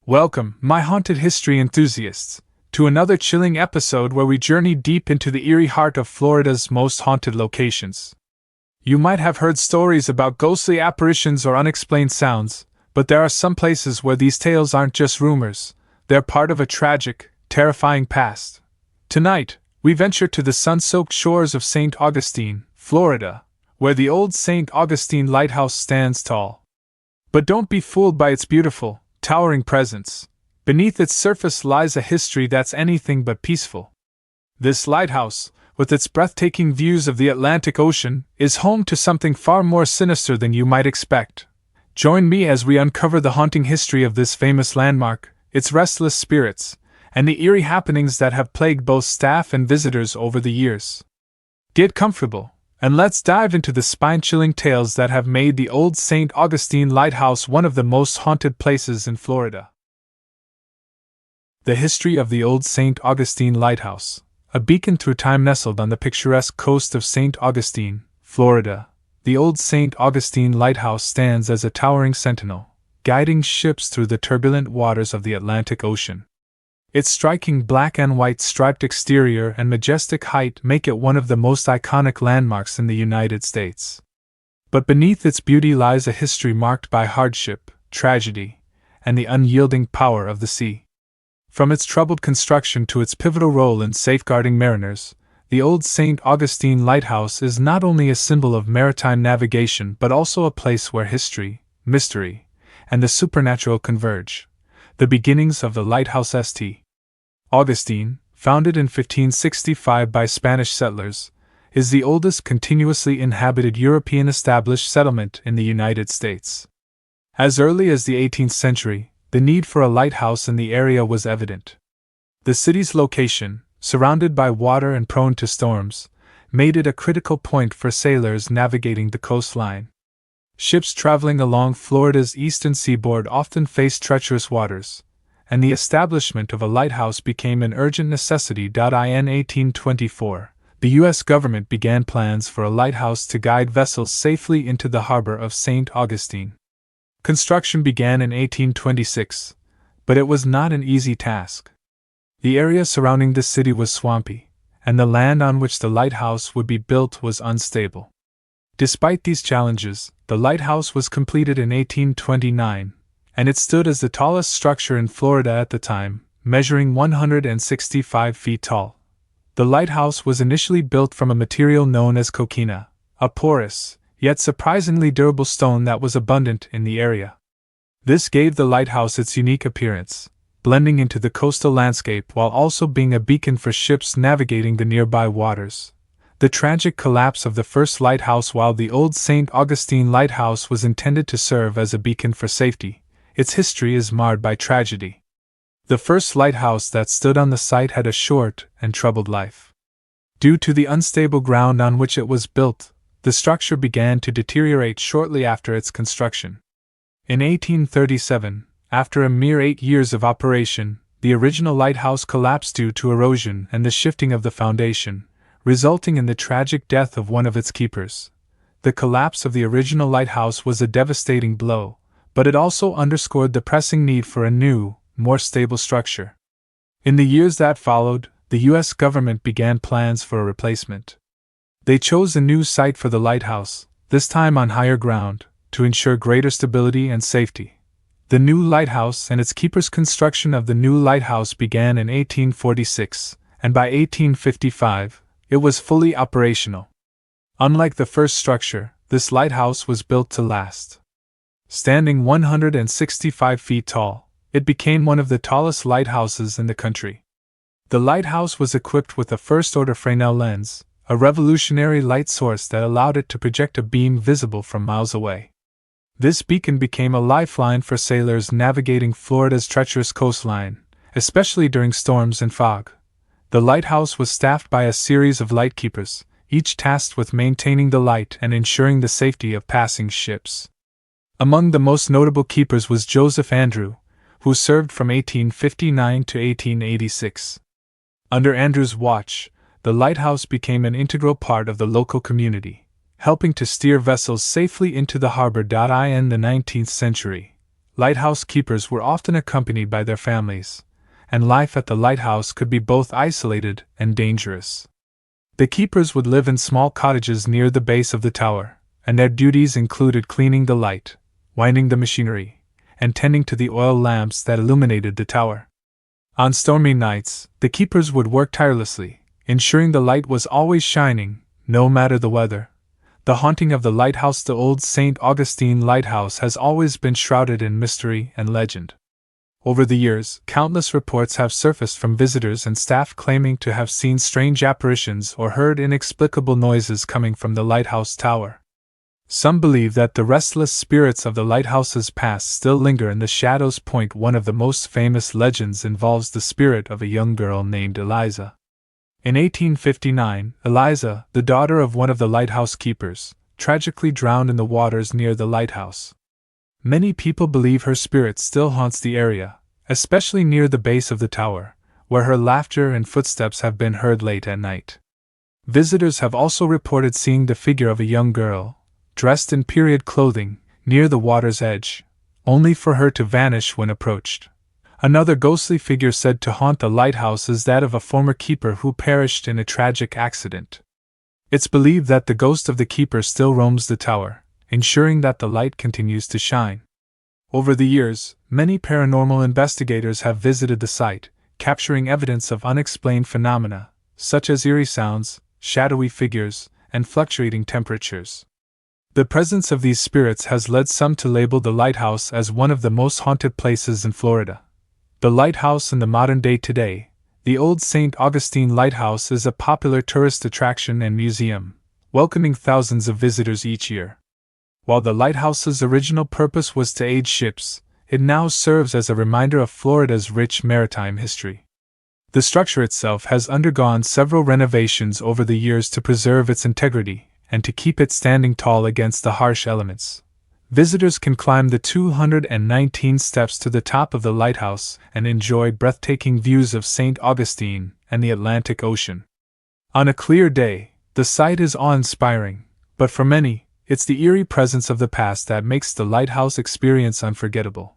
Welcome, my haunted history enthusiasts, to another chilling episode where we journey deep into the eerie heart of Florida's most haunted locations. You might have heard stories about ghostly apparitions or unexplained sounds, but there are some places where these tales aren't just rumors, they're part of a tragic, terrifying past. Tonight, we venture to the sun-soaked shores of St. Augustine, Florida, where the old St. Augustine Lighthouse stands tall. But don't be fooled by its beautiful, towering presence. Beneath its surface lies a history that's anything but peaceful. This lighthouse, with its breathtaking views of the Atlantic Ocean, is home to something far more sinister than you might expect. Join me as we uncover the haunting history of this famous landmark, its restless spirits, and the eerie happenings that have plagued both staff and visitors over the years. Get comfortable, and let's dive into the spine-chilling tales that have made the old St. Augustine Lighthouse one of the most haunted places in Florida. The history of the old St. Augustine Lighthouse, a beacon through time nestled on the picturesque coast of St. Augustine, Florida. The old St. Augustine Lighthouse stands as a towering sentinel, guiding ships through the turbulent waters of the Atlantic Ocean. Its striking black and white striped exterior and majestic height make it one of the most iconic landmarks in the United States. But beneath its beauty lies a history marked by hardship, tragedy, and the unyielding power of the sea. From its troubled construction to its pivotal role in safeguarding mariners, the old St. Augustine Lighthouse is not only a symbol of maritime navigation but also a place where history, mystery, and the supernatural converge. The beginnings of the lighthouse St. Augustine, founded in 1565 by Spanish settlers, is the oldest continuously inhabited European established settlement in the United States. As early as the 18th century, the need for a lighthouse in the area was evident. The city's location, surrounded by water and prone to storms, made it a critical point for sailors navigating the coastline. Ships traveling along Florida's eastern seaboard often faced treacherous waters, and the establishment of a lighthouse became an urgent necessity. In 1824, the U.S. government began plans for a lighthouse to guide vessels safely into the harbor of St. Augustine. Construction began in 1826, but it was not an easy task. The area surrounding the city was swampy, and the land on which the lighthouse would be built was unstable. Despite these challenges, the lighthouse was completed in 1829, and it stood as the tallest structure in Florida at the time, measuring 165 feet tall. The lighthouse was initially built from a material known as coquina, a porous, yet surprisingly durable stone that was abundant in the area. This gave the lighthouse its unique appearance, blending into the coastal landscape while also being a beacon for ships navigating the nearby waters. The tragic collapse of the first lighthouse. While the old St. Augustine Lighthouse was intended to serve as a beacon for safety, its history is marred by tragedy. The first lighthouse that stood on the site had a short and troubled life. Due to the unstable ground on which it was built, the structure began to deteriorate shortly after its construction. In 1837, after a mere 8 years of operation, the original lighthouse collapsed due to erosion and the shifting of the foundation, resulting in the tragic death of one of its keepers. The collapse of the original lighthouse was a devastating blow, but it also underscored the pressing need for a new, more stable structure. In the years that followed, the U.S. government began plans for a replacement. They chose a new site for the lighthouse, this time on higher ground, to ensure greater stability and safety. The new lighthouse and its keeper's construction of the new lighthouse began in 1846, and by 1855, it was fully operational. Unlike the first structure, this lighthouse was built to last. Standing 165 feet tall, it became one of the tallest lighthouses in the country. The lighthouse was equipped with a first-order Fresnel lens, a revolutionary light source that allowed it to project a beam visible from miles away. This beacon became a lifeline for sailors navigating Florida's treacherous coastline, especially during storms and fog. The lighthouse was staffed by a series of lightkeepers, each tasked with maintaining the light and ensuring the safety of passing ships. Among the most notable keepers was Joseph Andrew, who served from 1859 to 1886. Under Andrew's watch, the lighthouse became an integral part of the local community, helping to steer vessels safely into the harbor. In the 19th century, lighthouse keepers were often accompanied by their families, and life at the lighthouse could be both isolated and dangerous. The keepers would live in small cottages near the base of the tower, and their duties included cleaning the light, winding the machinery, and tending to the oil lamps that illuminated the tower. On stormy nights, the keepers would work tirelessly, ensuring the light was always shining, no matter the weather. The haunting of the lighthouse, the old St. Augustine Lighthouse, has always been shrouded in mystery and legend. Over the years, countless reports have surfaced from visitors and staff claiming to have seen strange apparitions or heard inexplicable noises coming from the lighthouse tower. Some believe that the restless spirits of the lighthouse's past still linger in the shadows. One of the most famous legends involves the spirit of a young girl named Eliza. In 1859, Eliza, the daughter of one of the lighthouse keepers, tragically drowned in the waters near the lighthouse. Many people believe her spirit still haunts the area, especially near the base of the tower, where her laughter and footsteps have been heard late at night. Visitors have also reported seeing the figure of a young girl, dressed in period clothing, near the water's edge, only for her to vanish when approached. Another ghostly figure said to haunt the lighthouse is that of a former keeper who perished in a tragic accident. It's believed that the ghost of the keeper still roams the tower, ensuring that the light continues to shine. Over the years, many paranormal investigators have visited the site, capturing evidence of unexplained phenomena, such as eerie sounds, shadowy figures, and fluctuating temperatures. The presence of these spirits has led some to label the lighthouse as one of the most haunted places in Florida. The lighthouse in the modern day today, the old St. Augustine Lighthouse, is a popular tourist attraction and museum, welcoming thousands of visitors each year. While the lighthouse's original purpose was to aid ships, it now serves as a reminder of Florida's rich maritime history. The structure itself has undergone several renovations over the years to preserve its integrity and to keep it standing tall against the harsh elements. Visitors can climb the 219 steps to the top of the lighthouse and enjoy breathtaking views of St. Augustine and the Atlantic Ocean. On a clear day, the sight is awe-inspiring, but for many, it's the eerie presence of the past that makes the lighthouse experience unforgettable.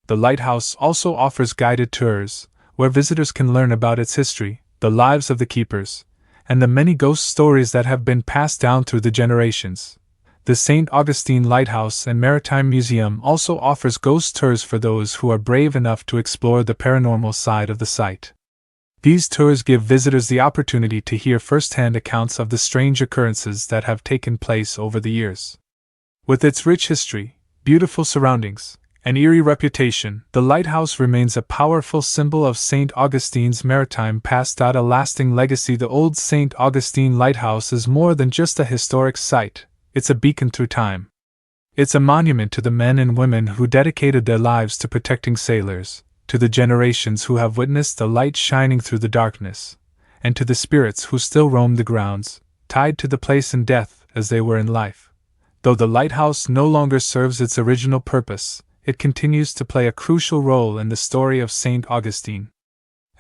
The lighthouse also offers guided tours, where visitors can learn about its history, the lives of the keepers, and the many ghost stories that have been passed down through the generations. The St. Augustine Lighthouse and Maritime Museum also offers ghost tours for those who are brave enough to explore the paranormal side of the site. These tours give visitors the opportunity to hear first-hand accounts of the strange occurrences that have taken place over the years. With its rich history, beautiful surroundings, and eerie reputation, the lighthouse remains a powerful symbol of St. Augustine's maritime past. A lasting legacy. The old St. Augustine Lighthouse is more than just a historic site, it's a beacon through time. It's a monument to the men and women who dedicated their lives to protecting sailors, to the generations who have witnessed the light shining through the darkness, and to the spirits who still roam the grounds, tied to the place in death as they were in life. Though the lighthouse no longer serves its original purpose, it continues to play a crucial role in the story of St. Augustine.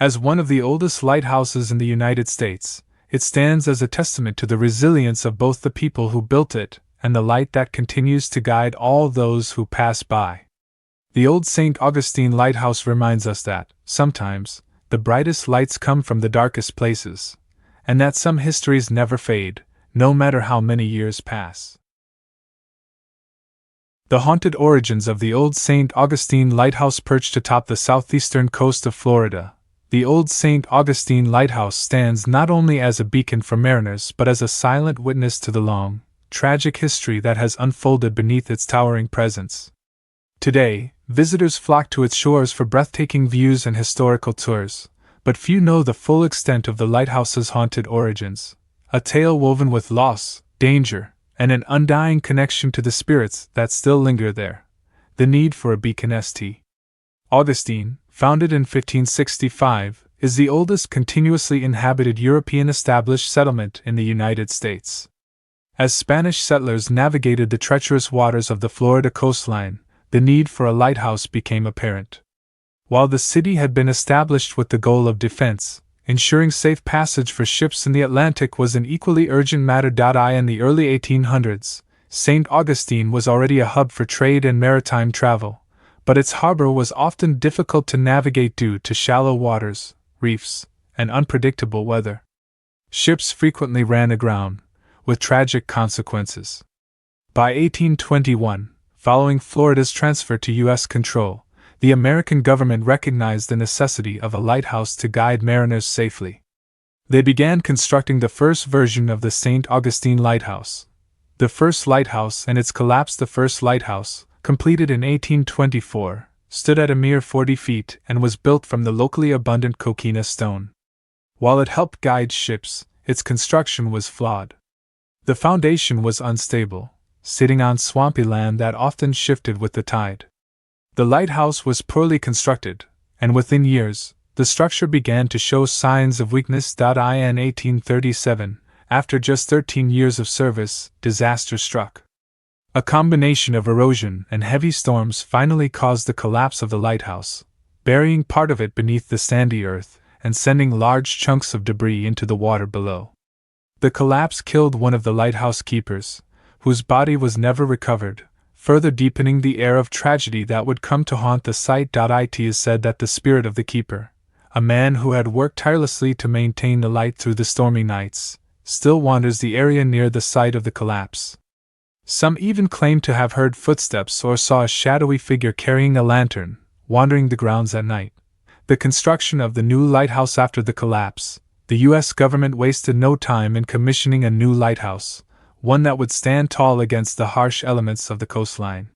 As one of the oldest lighthouses in the United States, it stands as a testament to the resilience of both the people who built it and the light that continues to guide all those who pass by. The old St. Augustine Lighthouse reminds us that, sometimes, the brightest lights come from the darkest places, and that some histories never fade, no matter how many years pass. The haunted origins of the old St. Augustine Lighthouse. Perched atop the southeastern coast of Florida, the old St. Augustine Lighthouse stands not only as a beacon for mariners but as a silent witness to the long, tragic history that has unfolded beneath its towering presence. Today, visitors flock to its shores for breathtaking views and historical tours, but few know the full extent of the lighthouse's haunted origins, a tale woven with loss, danger, and an undying connection to the spirits that still linger there. The need for a beacon. St. Augustine, founded in 1565, is the oldest continuously inhabited European established settlement in the United States. As Spanish settlers navigated the treacherous waters of the Florida coastline, the need for a lighthouse became apparent. While the city had been established with the goal of defense, ensuring safe passage for ships in the Atlantic was an equally urgent matter. In the early 1800s, St. Augustine was already a hub for trade and maritime travel, but its harbor was often difficult to navigate due to shallow waters, reefs, and unpredictable weather. Ships frequently ran aground, with tragic consequences. By 1821, following Florida's transfer to U.S. control, the American government recognized the necessity of a lighthouse to guide mariners safely. They began constructing the first version of the St. Augustine Lighthouse. The first lighthouse and its collapse. The first lighthouse, completed in 1824, stood at a mere 40 feet and was built from the locally abundant coquina stone. While it helped guide ships, its construction was flawed. The foundation was unstable, sitting on swampy land that often shifted with the tide. The lighthouse was poorly constructed, and within years, the structure began to show signs of weakness. In 1837, after just 13 years of service, disaster struck. A combination of erosion and heavy storms finally caused the collapse of the lighthouse, burying part of it beneath the sandy earth and sending large chunks of debris into the water below. The collapse killed one of the lighthouse keepers, whose body was never recovered, further deepening the air of tragedy that would come to haunt the site. It is said that the spirit of the keeper, a man who had worked tirelessly to maintain the light through the stormy nights, still wanders the area near the site of the collapse. Some even claim to have heard footsteps or saw a shadowy figure carrying a lantern, wandering the grounds at night. The construction of the new lighthouse. After the collapse, the U.S. government wasted no time in commissioning a new lighthouse, one that would stand tall against the harsh elements of the coastline.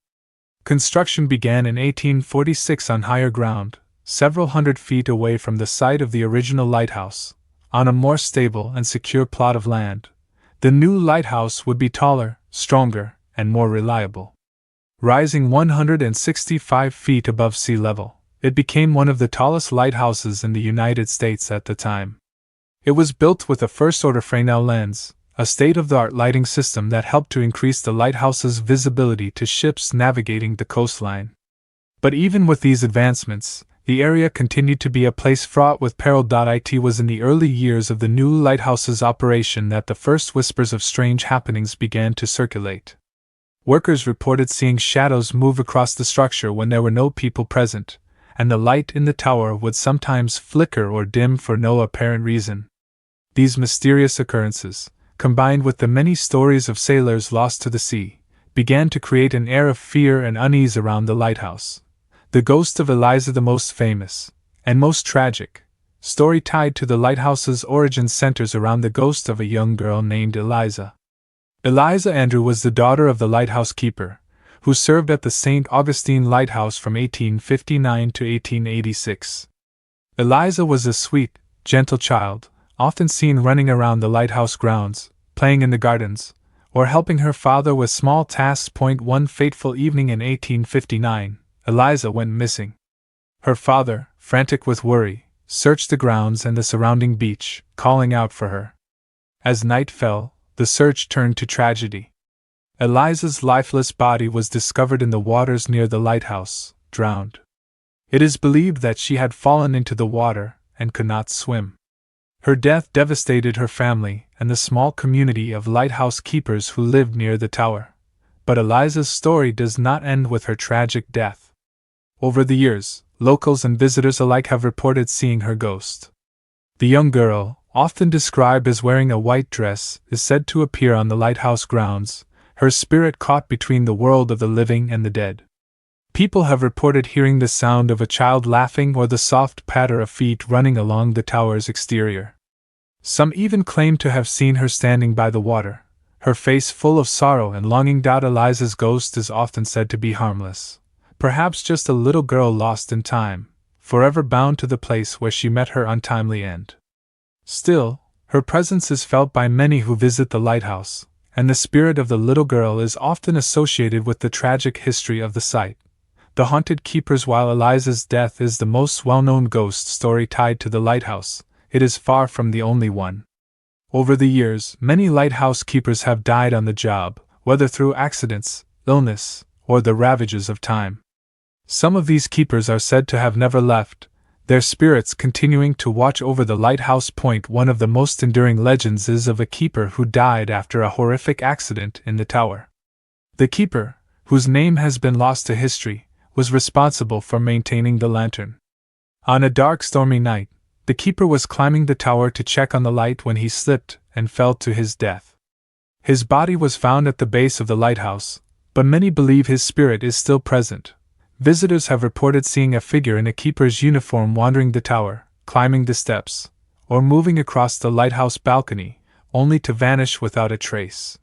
Construction began in 1846 on higher ground, several hundred feet away from the site of the original lighthouse, on a more stable and secure plot of land. The new lighthouse would be taller, stronger, and more reliable. Rising 165 feet above sea level, it became one of the tallest lighthouses in the United States at the time. It was built with a first-order Fresnel lens, a state-of-the-art lighting system that helped to increase the lighthouse's visibility to ships navigating the coastline. But even with these advancements, the area continued to be a place fraught with peril. It was in the early years of the new lighthouse's operation that the first whispers of strange happenings began to circulate. Workers reported seeing shadows move across the structure when there were no people present, and the light in the tower would sometimes flicker or dim for no apparent reason. These mysterious occurrences, combined with the many stories of sailors lost to the sea, began to create an air of fear and unease around the lighthouse. The ghost of Eliza, the most famous, and most tragic, story tied to the lighthouse's origin centers around the ghost of a young girl named Eliza. Eliza Andrew was the daughter of the lighthouse keeper, who served at the St. Augustine Lighthouse from 1859 to 1886. Eliza was a sweet, gentle child, often seen running around the lighthouse grounds, playing in the gardens, or helping her father with small tasks. One fateful evening in 1859, Eliza went missing. Her father, frantic with worry, searched the grounds and the surrounding beach, calling out for her. As night fell, the search turned to tragedy. Eliza's lifeless body was discovered in the waters near the lighthouse, drowned. It is believed that she had fallen into the water and could not swim. Her death devastated her family and the small community of lighthouse keepers who lived near the tower. But Eliza's story does not end with her tragic death. Over the years, locals and visitors alike have reported seeing her ghost. The young girl, often described as wearing a white dress, is said to appear on the lighthouse grounds, her spirit caught between the world of the living and the dead. People have reported hearing the sound of a child laughing or the soft patter of feet running along the tower's exterior. Some even claim to have seen her standing by the water, her face full of sorrow and longing. Eliza's ghost is often said to be harmless, perhaps just a little girl lost in time, forever bound to the place where she met her untimely end. Still, her presence is felt by many who visit the lighthouse, and the spirit of the little girl is often associated with the tragic history of the site. The haunted keepers. While Eliza's death is the most well-known ghost story tied to the lighthouse, it is far from the only one. Over the years, many lighthouse keepers have died on the job, whether through accidents, illness, or the ravages of time. Some of these keepers are said to have never left, their spirits continuing to watch over the lighthouse. One of the most enduring legends is of a keeper who died after a horrific accident in the tower. The keeper, whose name has been lost to history, was responsible for maintaining the lantern. On a dark, stormy night, the keeper was climbing the tower to check on the light when he slipped and fell to his death. His body was found at the base of the lighthouse, but many believe his spirit is still present. Visitors have reported seeing a figure in a keeper's uniform wandering the tower, climbing the steps, or moving across the lighthouse balcony, only to vanish without a trace.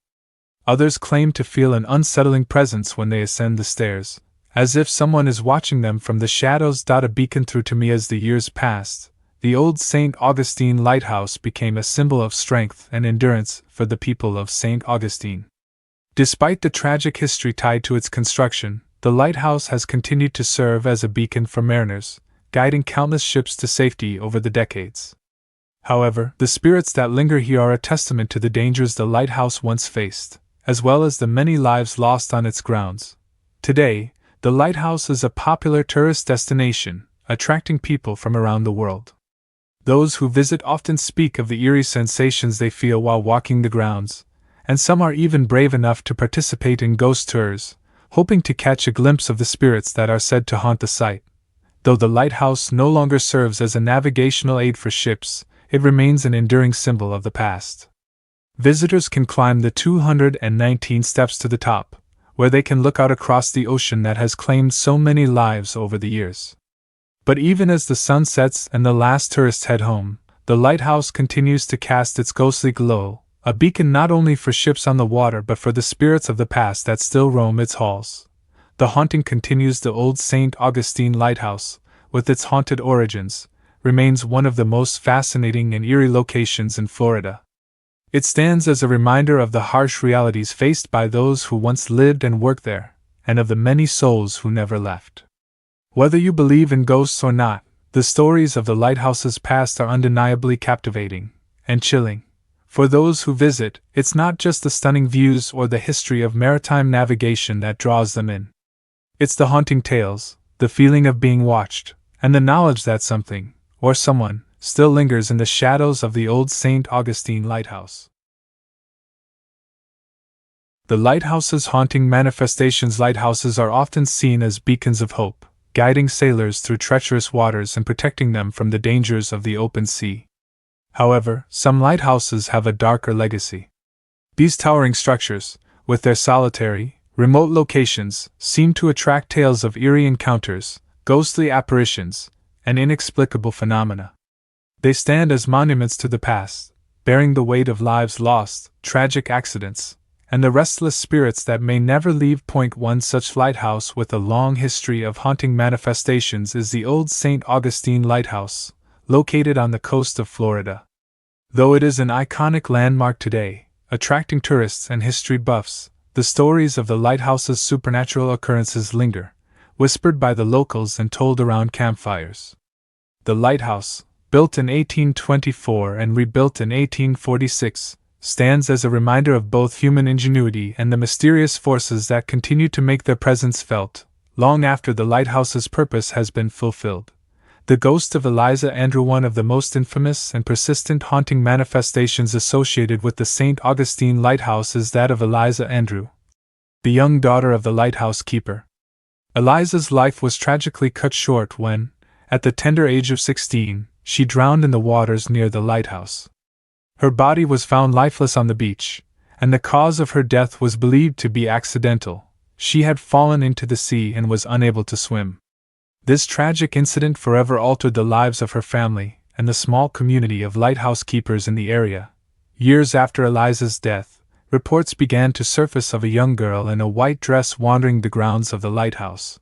Others claim to feel an unsettling presence when they ascend the stairs, as if someone is watching them from the shadows. A beacon through to me. As the years passed, the old St. Augustine lighthouse became a symbol of strength and endurance for the people of St. Augustine. Despite the tragic history tied to its construction, the lighthouse has continued to serve as a beacon for mariners, guiding countless ships to safety over the decades. However, the spirits that linger here are a testament to the dangers the lighthouse once faced, as well as the many lives lost on its grounds. Today, the lighthouse is a popular tourist destination, attracting people from around the world. Those who visit often speak of the eerie sensations they feel while walking the grounds, and some are even brave enough to participate in ghost tours, hoping to catch a glimpse of the spirits that are said to haunt the site. Though the lighthouse no longer serves as a navigational aid for ships, it remains an enduring symbol of the past. Visitors can climb the 219 steps to the top, where they can look out across the ocean that has claimed so many lives over the years. But even as the sun sets and the last tourists head home, the lighthouse continues to cast its ghostly glow, a beacon not only for ships on the water but for the spirits of the past that still roam its halls. The haunting continues. The old St. Augustine lighthouse, with its haunted origins, remains one of the most fascinating and eerie locations in Florida. It stands as a reminder of the harsh realities faced by those who once lived and worked there, and of the many souls who never left. Whether you believe in ghosts or not, the stories of the lighthouse's past are undeniably captivating and chilling. For those who visit, it's not just the stunning views or the history of maritime navigation that draws them in. It's the haunting tales, the feeling of being watched, and the knowledge that something, or someone, still lingers in the shadows of the old St. Augustine lighthouse. The lighthouse's haunting manifestations. Lighthouses are often seen as beacons of hope, guiding sailors through treacherous waters and protecting them from the dangers of the open sea. However, some lighthouses have a darker legacy. These towering structures, with their solitary, remote locations, seem to attract tales of eerie encounters, ghostly apparitions, and inexplicable phenomena. They stand as monuments to the past, bearing the weight of lives lost, tragic accidents, and the restless spirits that may never leave. One such lighthouse with a long history of haunting manifestations is the old St. Augustine Lighthouse, located on the coast of Florida. Though it is an iconic landmark today, attracting tourists and history buffs, the stories of the lighthouse's supernatural occurrences linger, whispered by the locals and told around campfires. The lighthouse, built in 1824 and rebuilt in 1846, stands as a reminder of both human ingenuity and the mysterious forces that continue to make their presence felt, long after the lighthouse's purpose has been fulfilled. The ghost of Eliza Andrew. One of the most infamous and persistent haunting manifestations associated with the St. Augustine Lighthouse is that of Eliza Andrew, the young daughter of the lighthouse keeper. Eliza's life was tragically cut short when, at the tender age of 16, she drowned in the waters near the lighthouse. Her body was found lifeless on the beach, and the cause of her death was believed to be accidental. She had fallen into the sea and was unable to swim. This tragic incident forever altered the lives of her family and the small community of lighthouse keepers in the area. Years after Eliza's death, reports began to surface of a young girl in a white dress wandering the grounds of the lighthouse.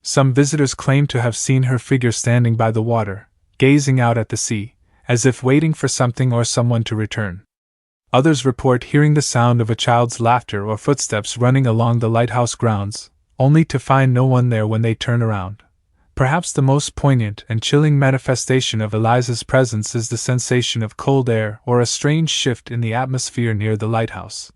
Some visitors claimed to have seen her figure standing by the water, gazing out at the sea, as if waiting for something or someone to return. Others report hearing the sound of a child's laughter or footsteps running along the lighthouse grounds, only to find no one there when they turn around. Perhaps the most poignant and chilling manifestation of Eliza's presence is the sensation of cold air or a strange shift in the atmosphere near the lighthouse.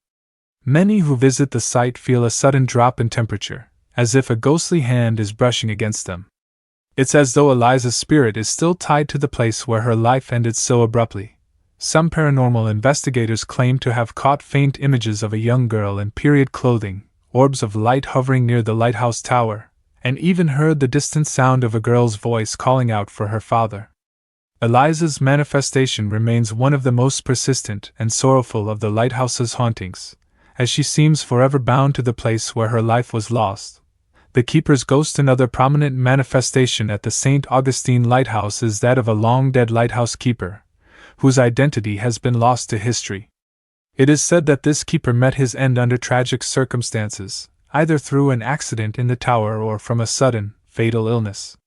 Many who visit the site feel a sudden drop in temperature, as if a ghostly hand is brushing against them. It's as though Eliza's spirit is still tied to the place where her life ended so abruptly. Some paranormal investigators claim to have caught faint images of a young girl in period clothing, orbs of light hovering near the lighthouse tower, and even heard the distant sound of a girl's voice calling out for her father. Eliza's manifestation remains one of the most persistent and sorrowful of the lighthouse's hauntings, as she seems forever bound to the place where her life was lost. The keeper's ghost. Another prominent manifestation at the St. Augustine Lighthouse is that of a long-dead lighthouse keeper, whose identity has been lost to history. It is said that this keeper met his end under tragic circumstances, either through an accident in the tower or from a sudden, fatal illness.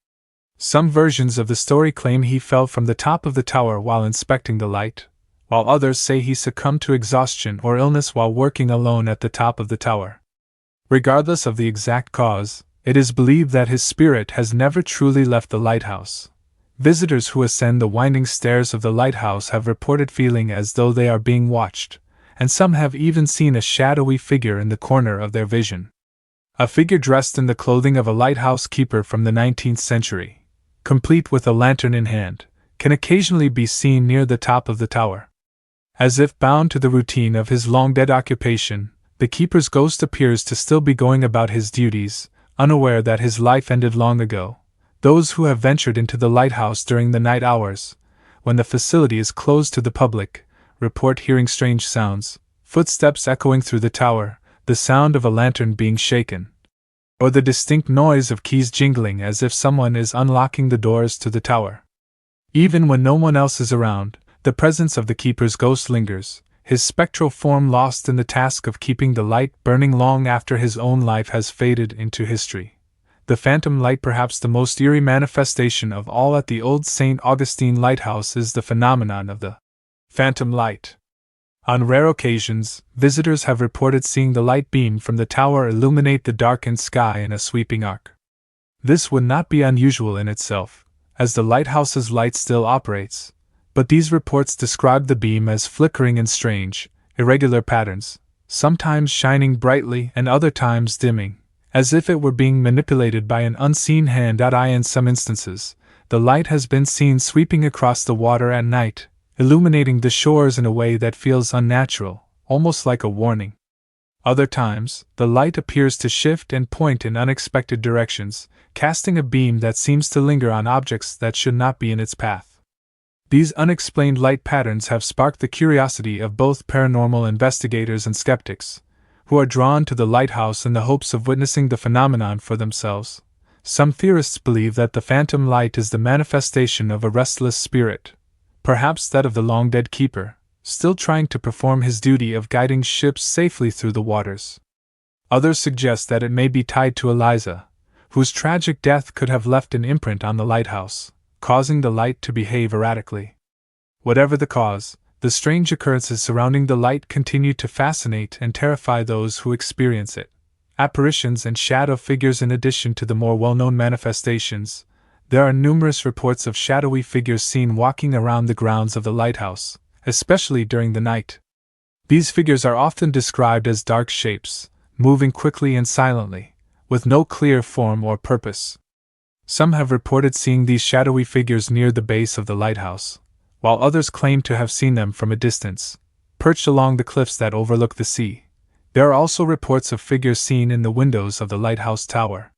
Some versions of the story claim he fell from the top of the tower while inspecting the light, while others say he succumbed to exhaustion or illness while working alone at the top of the tower. Regardless of the exact cause, it is believed that his spirit has never truly left the lighthouse. Visitors who ascend the winding stairs of the lighthouse have reported feeling as though they are being watched, and some have even seen a shadowy figure in the corner of their vision. A figure dressed in the clothing of a lighthouse keeper from the 19th century, complete with a lantern in hand, can occasionally be seen near the top of the tower. As if bound to the routine of his long-dead occupation, the keeper's ghost appears to still be going about his duties, unaware that his life ended long ago. Those who have ventured into the lighthouse during the night hours, when the facility is closed to the public, report hearing strange sounds, footsteps echoing through the tower, the sound of a lantern being shaken, or the distinct noise of keys jingling as if someone is unlocking the doors to the tower. Even when no one else is around, the presence of the keeper's ghost lingers, his spectral form lost in the task of keeping the light burning long after his own life has faded into history. The phantom light, perhaps the most eerie manifestation of all at the old St. Augustine Lighthouse, is the phenomenon of the phantom light. On rare occasions, visitors have reported seeing the light beam from the tower illuminate the darkened sky in a sweeping arc. This would not be unusual in itself, as the lighthouse's light still operates, but these reports describe the beam as flickering in strange, irregular patterns, sometimes shining brightly and other times dimming, as if it were being manipulated by an unseen hand. In some instances, the light has been seen sweeping across the water at night, illuminating the shores in a way that feels unnatural, almost like a warning. Other times, the light appears to shift and point in unexpected directions, casting a beam that seems to linger on objects that should not be in its path. These unexplained light patterns have sparked the curiosity of both paranormal investigators and skeptics, who are drawn to the lighthouse in the hopes of witnessing the phenomenon for themselves. Some theorists believe that the phantom light is the manifestation of a restless spirit, perhaps that of the long-dead keeper, still trying to perform his duty of guiding ships safely through the waters. Others suggest that it may be tied to Eliza, whose tragic death could have left an imprint on the lighthouse, causing the light to behave erratically. Whatever the cause, the strange occurrences surrounding the light continue to fascinate and terrify those who experience it. Apparitions and shadow figures. In addition to the more well-known manifestations, there are numerous reports of shadowy figures seen walking around the grounds of the lighthouse, especially during the night. These figures are often described as dark shapes, moving quickly and silently, with no clear form or purpose. Some have reported seeing these shadowy figures near the base of the lighthouse, while others claim to have seen them from a distance, perched along the cliffs that overlook the sea. There are also reports of figures seen in the windows of the lighthouse tower.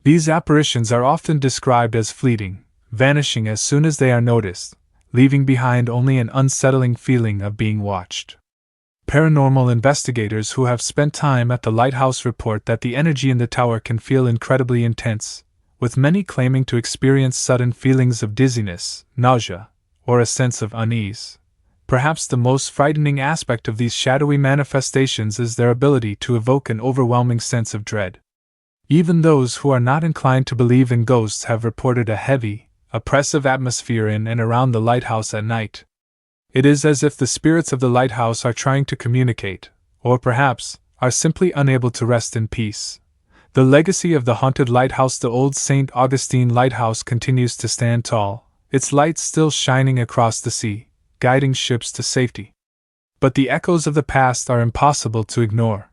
These apparitions are often described as fleeting, vanishing as soon as they are noticed, leaving behind only an unsettling feeling of being watched. Paranormal investigators who have spent time at the lighthouse report that the energy in the tower can feel incredibly intense, with many claiming to experience sudden feelings of dizziness, nausea, or a sense of unease. Perhaps the most frightening aspect of these shadowy manifestations is their ability to evoke an overwhelming sense of dread. Even those who are not inclined to believe in ghosts have reported a heavy, oppressive atmosphere in and around the lighthouse at night. It is as if the spirits of the lighthouse are trying to communicate, or perhaps, are simply unable to rest in peace. The legacy of the haunted lighthouse, the old St. Augustine Lighthouse, continues to stand tall, its lights still shining across the sea, guiding ships to safety. But the echoes of the past are impossible to ignore.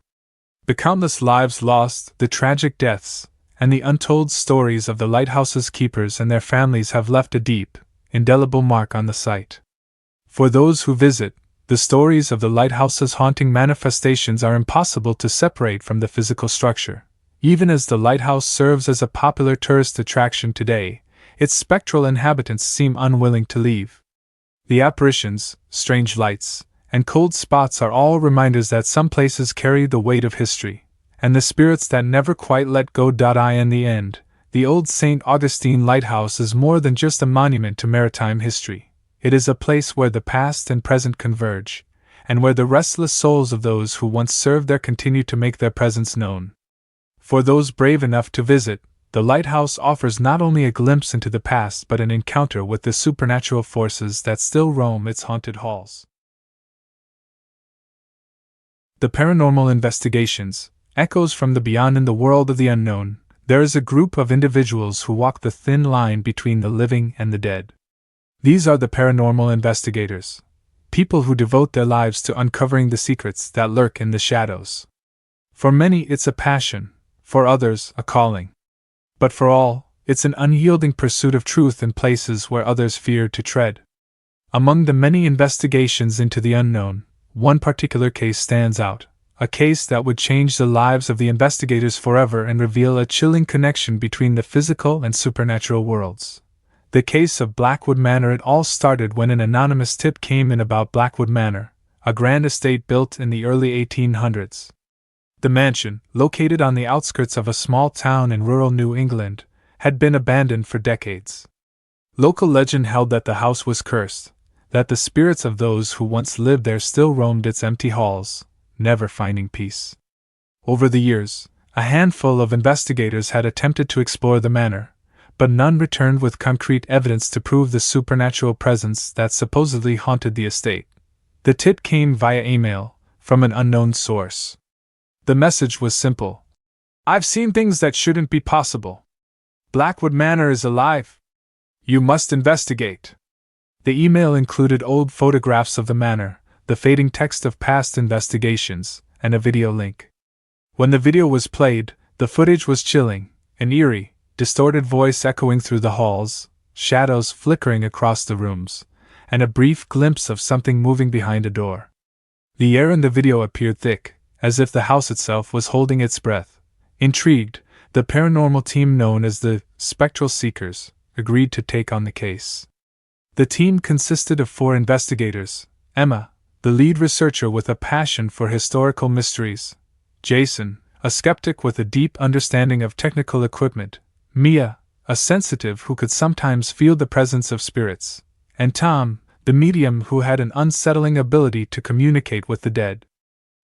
The countless lives lost, the tragic deaths, and the untold stories of the lighthouse's keepers and their families have left a deep, indelible mark on the site. For those who visit, the stories of the lighthouse's haunting manifestations are impossible to separate from the physical structure, Even as the lighthouse serves as a popular tourist attraction today, its spectral inhabitants seem unwilling to leave. The apparitions, strange lights, and cold spots are all reminders that some places carry the weight of history, and the spirits that never quite let go. In the end, the old St. Augustine Lighthouse is more than just a monument to maritime history. It is a place where the past and present converge, and where the restless souls of those who once served there continue to make their presence known. For those brave enough to visit, the lighthouse offers not only a glimpse into the past but an encounter with the supernatural forces that still roam its haunted halls. The Paranormal Investigations, Echoes from the Beyond. In the world of the unknown, there is a group of individuals who walk the thin line between the living and the dead. These are the paranormal investigators, people who devote their lives to uncovering the secrets that lurk in the shadows. For many, it's a passion, for others, a calling. But for all, it's an unyielding pursuit of truth in places where others fear to tread. Among the many investigations into the unknown, one particular case stands out, a case that would change the lives of the investigators forever and reveal a chilling connection between the physical and supernatural worlds. The case of Blackwood Manor. It all started when an anonymous tip came in about Blackwood Manor, a grand estate built in the early 1800s. The mansion, located on the outskirts of a small town in rural New England, had been abandoned for decades. Local legend held that the house was cursed, that the spirits of those who once lived there still roamed its empty halls, never finding peace. Over the years, a handful of investigators had attempted to explore the manor, but none returned with concrete evidence to prove the supernatural presence that supposedly haunted the estate. The tip came via email, from an unknown source. The message was simple. "I've seen things that shouldn't be possible. Blackwood Manor is alive. You must investigate." The email included old photographs of the manor, the fading text of past investigations, and a video link. When the video was played, the footage was chilling, an eerie, distorted voice echoing through the halls, shadows flickering across the rooms, and a brief glimpse of something moving behind a door. The air in the video appeared thick, as if the house itself was holding its breath. Intrigued, the paranormal team known as the Spectral Seekers agreed to take on the case. The team consisted of 4 investigators: Emma, the lead researcher with a passion for historical mysteries; Jason, a skeptic with a deep understanding of technical equipment; Mia, a sensitive who could sometimes feel the presence of spirits; and Tom, the medium who had an unsettling ability to communicate with the dead.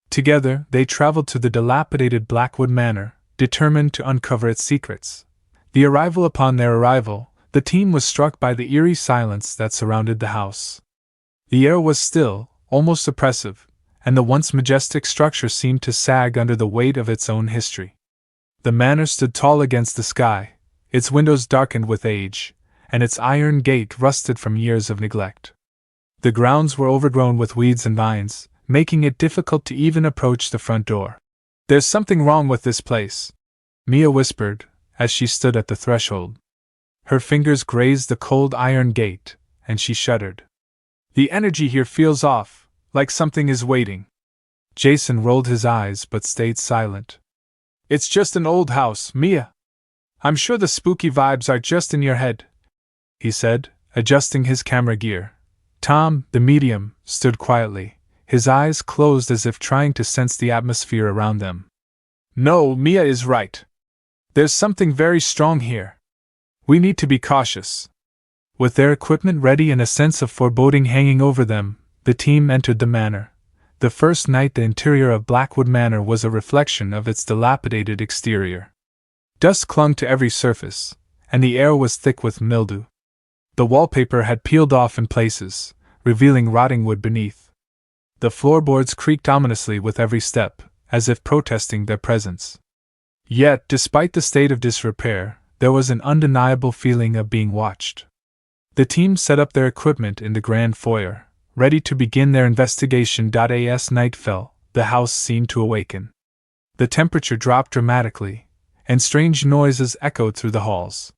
Together, they traveled to the dilapidated Blackwood Manor, determined to uncover its secrets. Upon their arrival, the team was struck by the eerie silence that surrounded the house. The air was still, almost oppressive, and the once majestic structure seemed to sag under the weight of its own history. The manor stood tall against the sky, its windows darkened with age, and its iron gate rusted from years of neglect. The grounds were overgrown with weeds and vines, making it difficult to even approach the front door. "There's something wrong with this place," Mia whispered, as she stood at the threshold. Her fingers grazed the cold iron gate, and she shuddered. "The energy here feels off, like something is waiting." Jason rolled his eyes but stayed silent. "It's just an old house, Mia. I'm sure the spooky vibes are just in your head," he said, adjusting his camera gear. Tom, the medium, stood quietly, his eyes closed as if trying to sense the atmosphere around them. "No, Mia is right. There's something very strong here. We need to be cautious." With their equipment ready and a sense of foreboding hanging over them, the team entered the manor. The first night, the interior of Blackwood Manor was a reflection of its dilapidated exterior. Dust clung to every surface, and the air was thick with mildew. The wallpaper had peeled off in places, revealing rotting wood beneath. The floorboards creaked ominously with every step, as if protesting their presence. Yet, despite the state of disrepair, there was an undeniable feeling of being watched. The team set up their equipment in the grand foyer, ready to begin their investigation. As night fell, the house seemed to awaken. The temperature dropped dramatically, and strange noises echoed through the halls.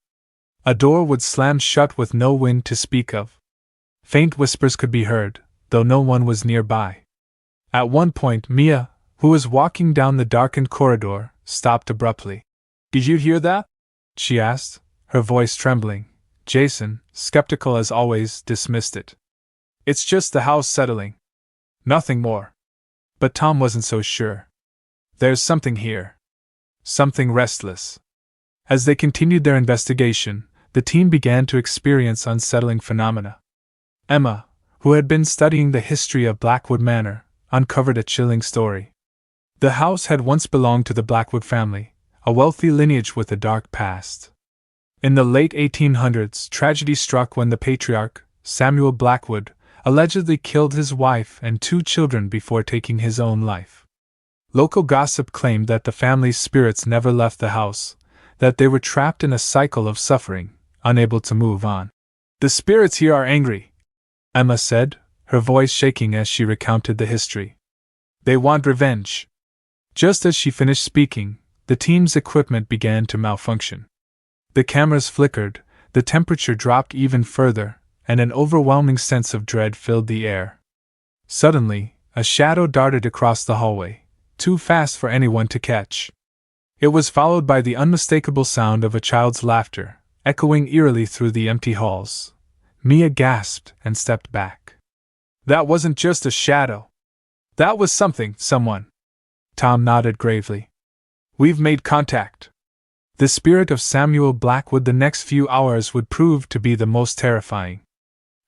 A door would slam shut with no wind to speak of. Faint whispers could be heard, though no one was nearby. At one point, Mia, who was walking down the darkened corridor, stopped abruptly. Did you hear that? She asked, her voice trembling. Jason, skeptical as always, dismissed it. It's just the house settling. Nothing more. But Tom wasn't so sure. There's something here. Something restless. As they continued their investigation, the team began to experience unsettling phenomena. Emma, who had been studying the history of Blackwood Manor, uncovered a chilling story. The house had once belonged to the Blackwood family, a wealthy lineage with a dark past. In the late 1800s, tragedy struck when the patriarch, Samuel Blackwood, allegedly killed his wife and 2 children before taking his own life. Local gossip claimed that the family's spirits never left the house, that they were trapped in a cycle of suffering, unable to move on. The spirits here are angry, Emma said, her voice shaking as she recounted the history. They want revenge. Just as she finished speaking, the team's equipment began to malfunction. The cameras flickered, the temperature dropped even further, and an overwhelming sense of dread filled the air. Suddenly, a shadow darted across the hallway, too fast for anyone to catch. It was followed by the unmistakable sound of a child's laughter, echoing eerily through the empty halls. Mia gasped and stepped back. That wasn't just a shadow. That was someone. Tom nodded gravely. We've made contact. The spirit of Samuel Blackwood. The next few hours would prove to be the most terrifying.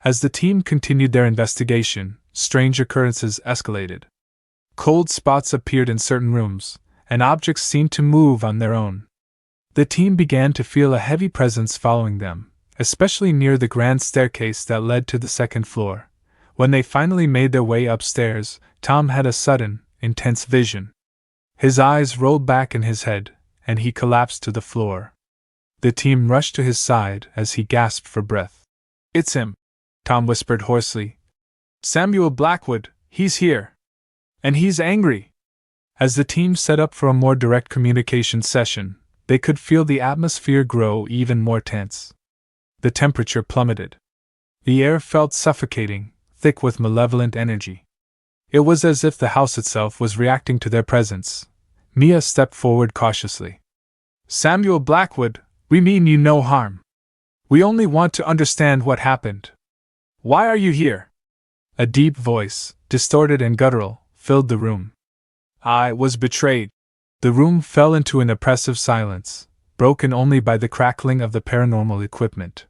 As the team continued their investigation, strange occurrences escalated. Cold spots appeared in certain rooms, and objects seemed to move on their own. The team began to feel a heavy presence following them, especially near the grand staircase that led to the second floor. When they finally made their way upstairs, Tom had a sudden, intense vision. His eyes rolled back in his head, and he collapsed to the floor. The team rushed to his side as he gasped for breath. It's him, Tom whispered hoarsely. Samuel Blackwood, he's here. And he's angry. As the team set up for a more direct communication session, they could feel the atmosphere grow even more tense. The temperature plummeted. The air felt suffocating, thick with malevolent energy. It was as if the house itself was reacting to their presence. Mia stepped forward cautiously. Samuel Blackwood, we mean you no harm. We only want to understand what happened. Why are you here? A deep voice, distorted and guttural, filled the room. I was betrayed. The room fell into an oppressive silence, broken only by the crackling of the paranormal equipment.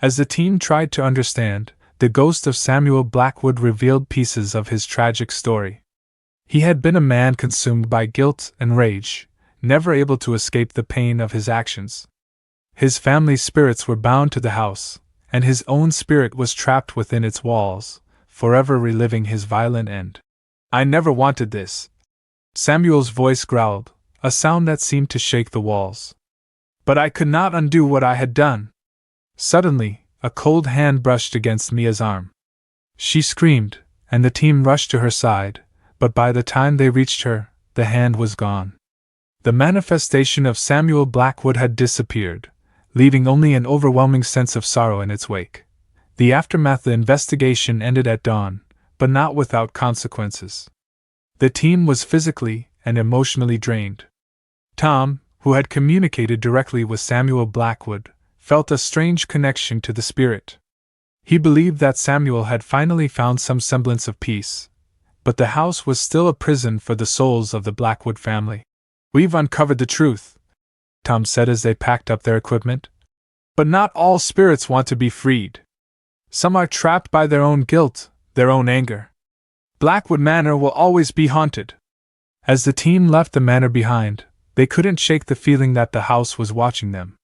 As the team tried to understand, the ghost of Samuel Blackwood revealed pieces of his tragic story. He had been a man consumed by guilt and rage, never able to escape the pain of his actions. His family's spirits were bound to the house, and his own spirit was trapped within its walls, forever reliving his violent end. I never wanted this. Samuel's voice growled, a sound that seemed to shake the walls. But I could not undo what I had done. Suddenly, a cold hand brushed against Mia's arm. She screamed, and the team rushed to her side, but by the time they reached her, the hand was gone. The manifestation of Samuel Blackwood had disappeared, leaving only an overwhelming sense of sorrow in its wake. The aftermath. The investigation ended at dawn, but not without consequences. The team was physically and emotionally drained. Tom, who had communicated directly with Samuel Blackwood, felt a strange connection to the spirit. He believed that Samuel had finally found some semblance of peace, but the house was still a prison for the souls of the Blackwood family. We've uncovered the truth, Tom said as they packed up their equipment. But not all spirits want to be freed. Some are trapped by their own guilt, their own anger. Blackwood Manor will always be haunted. As the team left the manor behind, they couldn't shake the feeling that the house was watching them.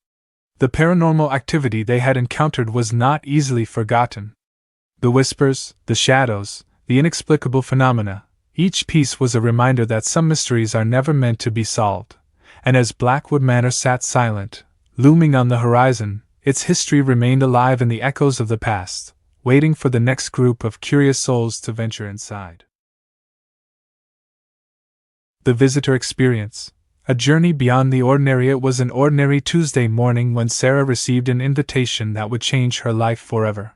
The paranormal activity they had encountered was not easily forgotten. The whispers, the shadows, the inexplicable phenomena, each piece was a reminder that some mysteries are never meant to be solved. And as Blackwood Manor sat silent, looming on the horizon, its history remained alive in the echoes of the past, waiting for the next group of curious souls to venture inside. The Visitor Experience. A journey beyond the ordinary. It was an ordinary Tuesday morning when Sarah received an invitation that would change her life forever.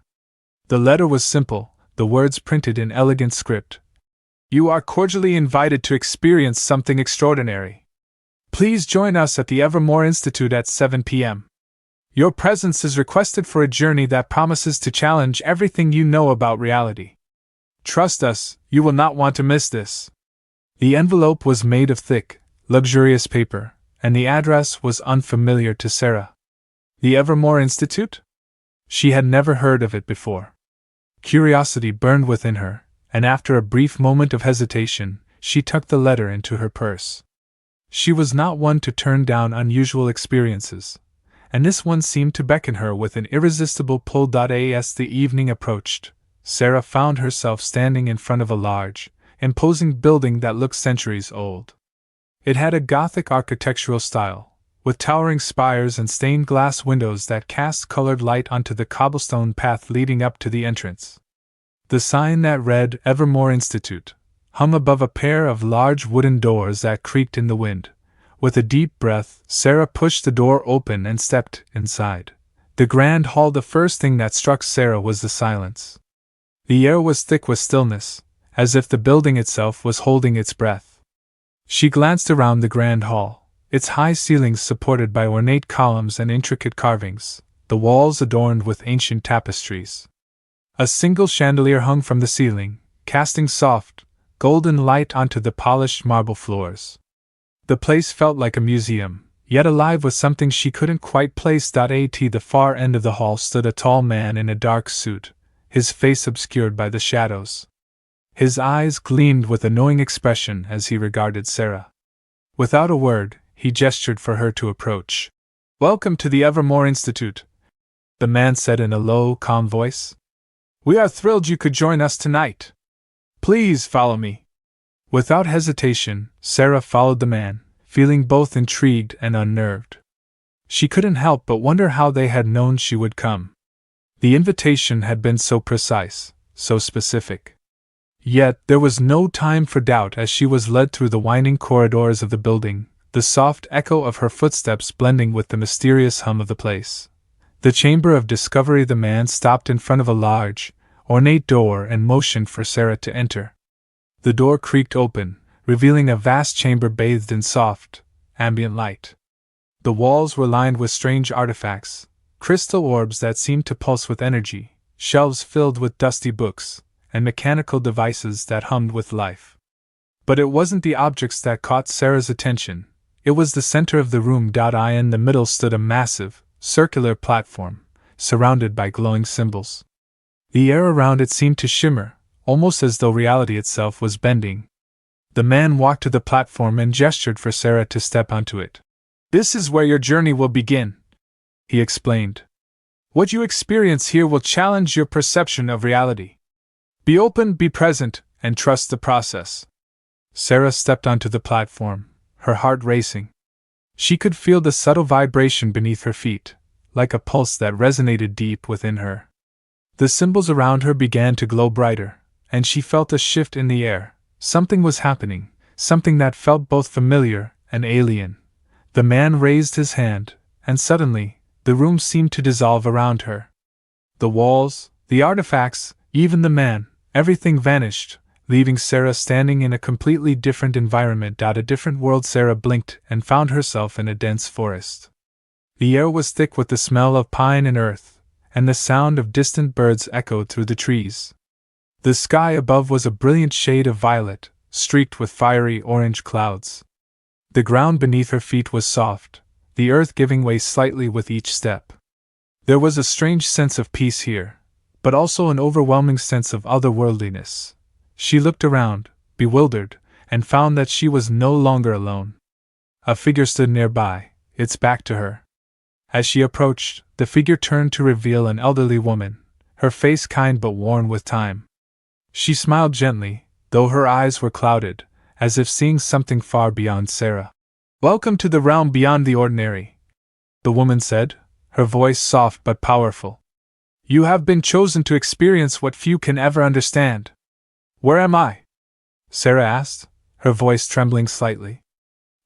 The letter was simple, the words printed in elegant script. You are cordially invited to experience something extraordinary. Please join us at the Evermore Institute at 7 p.m. Your presence is requested for a journey that promises to challenge everything you know about reality. Trust us, you will not want to miss this. The envelope was made of thick, luxurious paper, and the address was unfamiliar to Sarah. The Evermore Institute? She had never heard of it before. Curiosity burned within her, and after a brief moment of hesitation, she tucked the letter into her purse. She was not one to turn down unusual experiences, and this one seemed to beckon her with an irresistible pull. As the evening approached, Sarah found herself standing in front of a large, imposing building that looked centuries old. It had a Gothic architectural style, with towering spires and stained glass windows that cast colored light onto the cobblestone path leading up to the entrance. The sign that read Evermore Institute hung above a pair of large wooden doors that creaked in the wind. With a deep breath, Sarah pushed the door open and stepped inside the grand hall. The first thing that struck Sarah was the silence. The air was thick with stillness, as if the building itself was holding its breath. She glanced around the grand hall, its high ceilings supported by ornate columns and intricate carvings, the walls adorned with ancient tapestries. A single chandelier hung from the ceiling, casting soft, golden light onto the polished marble floors. The place felt like a museum, yet alive with something she couldn't quite place. At the far end of the hall stood a tall man in a dark suit, his face obscured by the shadows. His eyes gleamed with a knowing expression as he regarded Sarah. Without a word, he gestured for her to approach. "Welcome to the Evermore Institute," the man said in a low, calm voice. "We are thrilled you could join us tonight. Please follow me." Without hesitation, Sarah followed the man, feeling both intrigued and unnerved. She couldn't help but wonder how they had known she would come. The invitation had been so precise, so specific. Yet there was no time for doubt as she was led through the winding corridors of the building, the soft echo of her footsteps blending with the mysterious hum of the place. The chamber of discovery. The man stopped in front of a large, ornate door and motioned for Sarah to enter. The door creaked open, revealing a vast chamber bathed in soft, ambient light. The walls were lined with strange artifacts, crystal orbs that seemed to pulse with energy, shelves filled with dusty books, and mechanical devices that hummed with life. But it wasn't the objects that caught Sarah's attention, it was the center of the room. In the middle stood a massive, circular platform, surrounded by glowing symbols. The air around it seemed to shimmer, almost as though reality itself was bending. The man walked to the platform and gestured for Sarah to step onto it. "This is where your journey will begin," he explained. "What you experience here will challenge your perception of reality. Be open, be present, and trust the process." Sarah stepped onto the platform, her heart racing. She could feel the subtle vibration beneath her feet, like a pulse that resonated deep within her. The symbols around her began to glow brighter, and she felt a shift in the air. Something was happening, something that felt both familiar and alien. The man raised his hand, and suddenly, the room seemed to dissolve around her. The walls, the artifacts, even the man, everything vanished, leaving Sarah standing in a completely different environment. A different world. Sarah blinked and found herself in a dense forest. The air was thick with the smell of pine and earth, and the sound of distant birds echoed through the trees. The sky above was a brilliant shade of violet, streaked with fiery orange clouds. The ground beneath her feet was soft, the earth giving way slightly with each step. There was a strange sense of peace here, but also an overwhelming sense of otherworldliness. She looked around, bewildered, and found that she was no longer alone. A figure stood nearby, its back to her. As she approached, the figure turned to reveal an elderly woman, her face kind but worn with time. She smiled gently, though her eyes were clouded, as if seeing something far beyond Sarah. "Welcome to the realm beyond the ordinary," the woman said, her voice soft but powerful. "You have been chosen to experience what few can ever understand." "Where am I?" Sarah asked, her voice trembling slightly.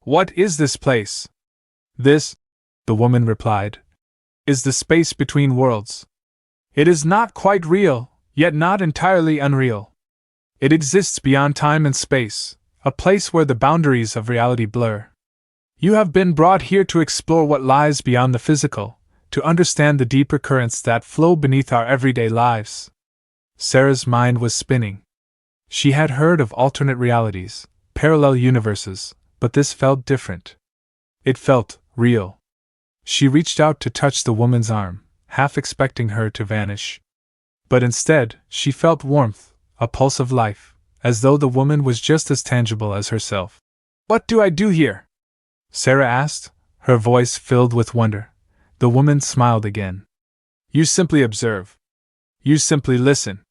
"What is this place?" "This," the woman replied, "is the space between worlds. It is not quite real, yet not entirely unreal. It exists beyond time and space, a place where the boundaries of reality blur. You have been brought here to explore what lies beyond the physical, to understand the deeper currents that flow beneath our everyday lives. Sarah's mind was spinning. She had heard of alternate realities, parallel universes, but this felt different. It felt real. She reached out to touch the woman's arm, half expecting her to vanish. But instead, she felt warmth, a pulse of life, as though the woman was just as tangible as herself. "What do I do here?" Sarah asked, her voice filled with wonder. The woman smiled again. "You simply observe. You simply listen.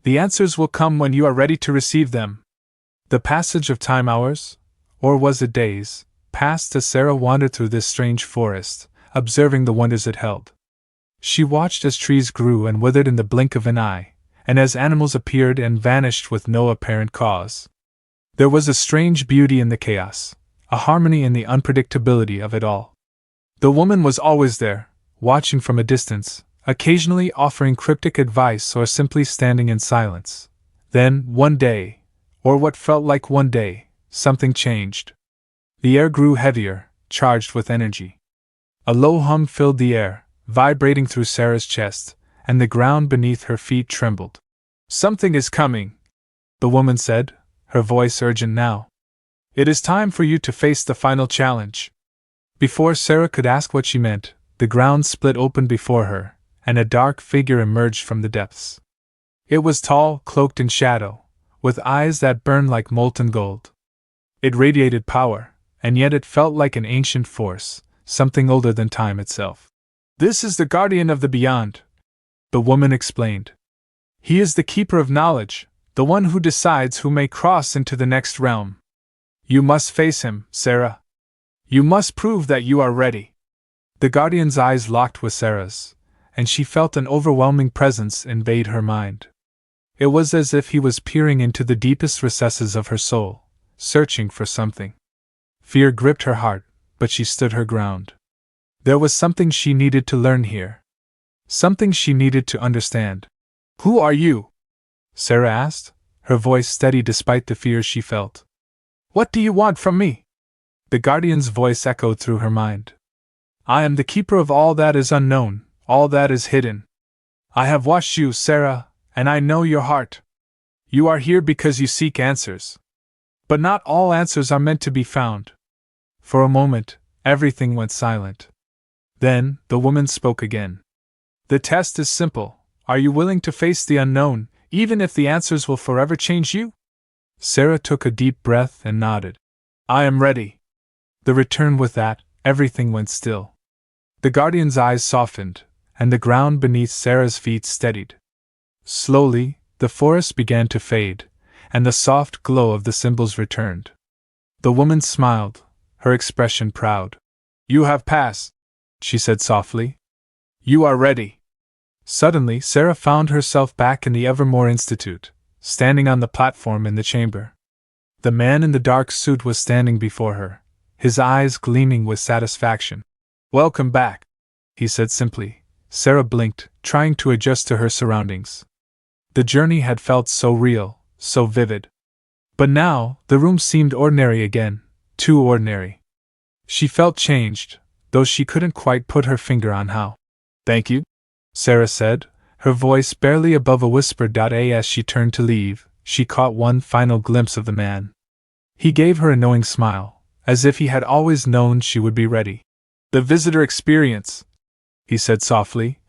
The answers will come when you are ready to receive them." The passage of time, hours, or was it days, passed as Sarah wandered through this strange forest, observing the wonders it held. She watched as trees grew and withered in the blink of an eye, and as animals appeared and vanished with no apparent cause. There was a strange beauty in the chaos, a harmony in the unpredictability of it all. The woman was always there, watching from a distance, occasionally offering cryptic advice or simply standing in silence. Then, one day, or what felt like one day, something changed. The air grew heavier, charged with energy. A low hum filled the air, vibrating through Sarah's chest, and the ground beneath her feet trembled. "Something is coming," the woman said, her voice urgent now. "It is time for you to face the final challenge." Before Sarah could ask what she meant, the ground split open before her, and a dark figure emerged from the depths. It was tall, cloaked in shadow, with eyes that burned like molten gold. It radiated power, and yet it felt like an ancient force, something older than time itself. "This is the guardian of the beyond," the woman explained. "He is the keeper of knowledge, the one who decides who may cross into the next realm. You must face him, Sarah. You must prove that you are ready." The guardian's eyes locked with Sarah's, and she felt an overwhelming presence invade her mind. It was as if he was peering into the deepest recesses of her soul, searching for something. Fear gripped her heart, but she stood her ground. There was something she needed to learn here. Something she needed to understand. "Who are you?" Sarah asked, her voice steady despite the fear she felt. "What do you want from me?" The guardian's voice echoed through her mind. "I am the keeper of all that is unknown, all that is hidden. I have watched you, Sarah, and I know your heart. You are here because you seek answers. But not all answers are meant to be found." For a moment, everything went silent. Then, the woman spoke again. "The test is simple. Are you willing to face the unknown, even if the answers will forever change you?" Sarah took a deep breath and nodded. "I am ready." The return with that, everything went still. The guardian's eyes softened, and the ground beneath Sarah's feet steadied. Slowly, the forest began to fade, and the soft glow of the symbols returned. The woman smiled, her expression proud. "You have passed," she said softly. "You are ready." Suddenly, Sarah found herself back in the Evermore Institute, standing on the platform in the chamber. The man in the dark suit was standing before her, his eyes gleaming with satisfaction. "Welcome back," he said simply. Sarah blinked, trying to adjust to her surroundings. The journey had felt so real, so vivid. But now, the room seemed ordinary again, too ordinary. She felt changed, though she couldn't quite put her finger on how. "Thank you," Sarah said, her voice barely above a whisper. As she turned to leave, she caught one final glimpse of the man. He gave her a knowing smile, as if he had always known she would be ready. "The visitor experience," he said softly,